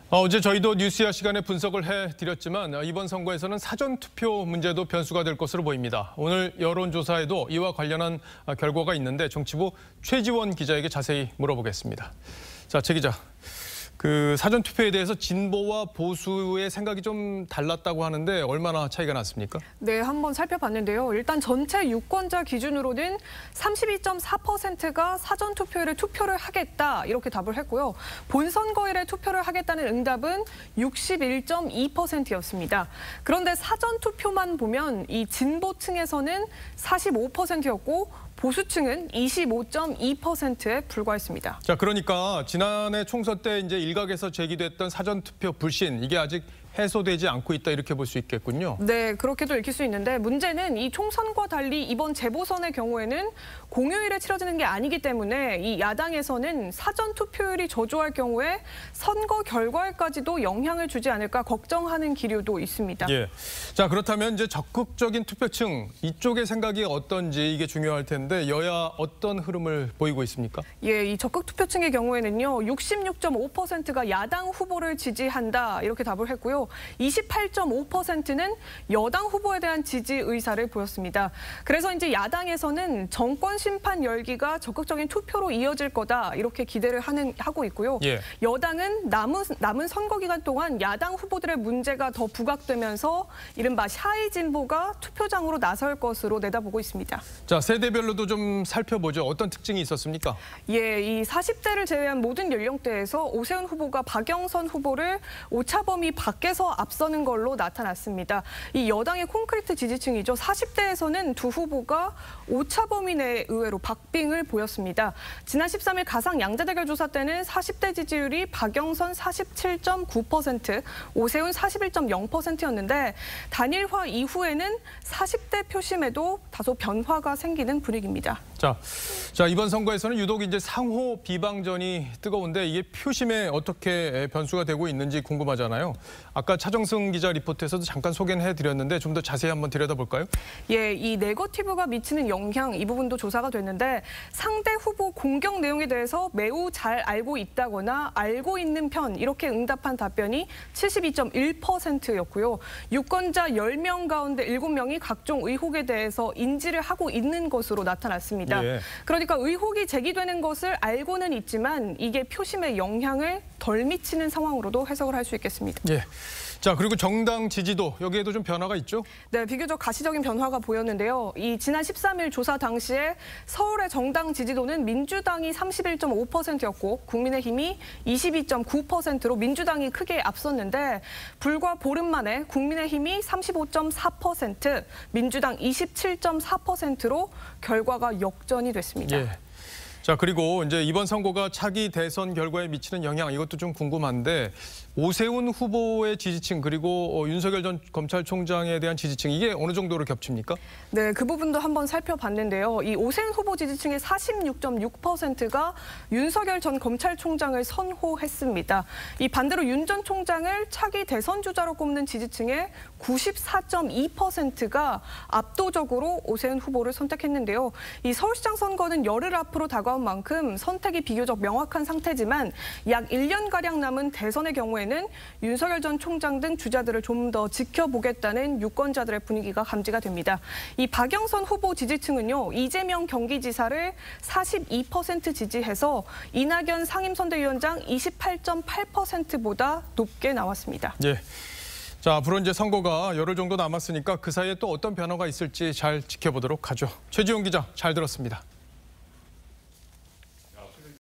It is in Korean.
어제 저희도 뉴스야 시간에 분석을 해드렸지만 이번 선거에서는 사전투표 문제도 변수가 될 것으로 보입니다. 오늘 여론조사에도 이와 관련한 결과가 있는데 정치부 최지원 기자에게 자세히 물어보겠습니다. 자, 최 기자. 사전투표에 대해서 진보와 보수의 생각이 좀 달랐다고 하는데 얼마나 차이가 났습니까? 네, 한번 살펴봤는데요. 일단 전체 유권자 기준으로는 32.4%가 사전투표일에 투표를 하겠다 이렇게 답을 했고요. 본선거일에 투표를 하겠다는 응답은 61.2%였습니다. 그런데 사전투표만 보면 이 진보층에서는 45%였고 보수층은 25.2%에 불과했습니다. 자, 그러니까 지난해 총선 때 이제 일각에서 제기됐던 사전투표 불신 이게 아직 해소되지 않고 있다 이렇게 볼 수 있겠군요. 네, 그렇게도 읽힐 수 있는데 문제는 이 총선과 달리 이번 재보선의 경우에는 공휴일에 치러지는 게 아니기 때문에 이 야당에서는 사전투표율이 저조할 경우에 선거 결과에까지도 영향을 주지 않을까 걱정하는 기류도 있습니다. 예. 자, 그렇다면 이제 적극적인 투표층 이쪽의 생각이 어떤지 이게 중요할 텐데 여야 어떤 흐름을 보이고 있습니까? 예, 이 적극 투표층의 경우에는요. 66.5%가 야당 후보를 지지한다 이렇게 답을 했고요. 28.5%는 여당 후보에 대한 지지 의사를 보였습니다. 그래서 이제 야당에서는 정권 심판 열기가 적극적인 투표로 이어질 거다 이렇게 기대를 하고 있고요. 예. 여당은 남은 선거 기간 동안 야당 후보들의 문제가 더 부각되면서 이른바 샤이 진보가 투표장으로 나설 것으로 내다보고 있습니다. 자, 세대별로도 좀 살펴보죠. 어떤 특징이 있었습니까? 예, 이 40대를 제외한 모든 연령대에서 오세훈 후보가 박영선 후보를 오차범위 밖에서 앞서는 걸로 나타났습니다. 이 여당의 콘크리트 지지층이죠. 40대에서는 두 후보가 오차범위 내 의외로 박빙을 보였습니다. 지난 13일 가상 양자대결 조사 때는 40대 지지율이 박영선 47.9%, 오세훈 41.0%였는데 단일화 이후에는 40대 표심에도 다소 변화가 생기는 분위기입니다. 자, 이번 선거에서는 유독 이제 상호 비방전이 뜨거운데 이게 표심에 어떻게 변수가 되고 있는지 궁금하잖아요. 아까 차정승 기자 리포트에서도 잠깐 소개는 해드렸는데 좀 더 자세히 한번 들여다볼까요? 예, 이 네거티브가 미치는 영향 이 부분도 조사가 됐는데 상대 후보 공격 내용에 대해서 매우 잘 알고 있다거나 알고 있는 편 이렇게 응답한 답변이 72.1%였고요. 유권자 10명 가운데 7명이 각종 의혹에 대해서 인지를 하고 있는 것으로 나타났습니다. 예. 그러니까 의혹이 제기되는 것을 알고는 있지만 이게 표심에 영향을 덜 미치는 상황으로도 해석을 할 수 있겠습니다. 예. 자, 그리고 정당 지지도 여기에도 좀 변화가 있죠? 네, 비교적 가시적인 변화가 보였는데요. 이 지난 13일 조사 당시에 서울의 정당 지지도는 민주당이 31.5%였고 국민의힘이 22.9%로 민주당이 크게 앞섰는데 불과 보름 만에 국민의힘이 35.4%, 민주당 27.4%로 결과가 역전이 됐습니다. 예. 자, 그리고 이제 이번 선거가 차기 대선 결과에 미치는 영향 이것도 좀 궁금한데 오세훈 후보의 지지층 그리고 윤석열 전 검찰총장에 대한 지지층 이게 어느 정도로 겹칩니까? 네, 그 부분도 한번 살펴봤는데요. 이 오세훈 후보 지지층의 46.6%가 윤석열 전 검찰총장을 선호했습니다. 이 반대로 윤 전 총장을 차기 대선 주자로 꼽는 지지층의 94.2%가 압도적으로 오세훈 후보를 선택했는데요. 이 서울시장 선거는 열흘 앞으로 다가온 만큼 선택이 비교적 명확한 상태지만 약 1년가량 남은 대선의 경우에는 윤석열 전 총장 등 주자들을 좀 더 지켜보겠다는 유권자들의 분위기가 감지가 됩니다. 이 박영선 후보 지지층은요. 이재명 경기지사를 42% 지지해서 이낙연 상임선대위원장 28.8%보다 높게 나왔습니다. 예. 자, 앞으로 이제 선거가 열흘 정도 남았으니까 그 사이에 또 어떤 변화가 있을지 잘 지켜보도록 하죠. 최지원 기자 잘 들었습니다.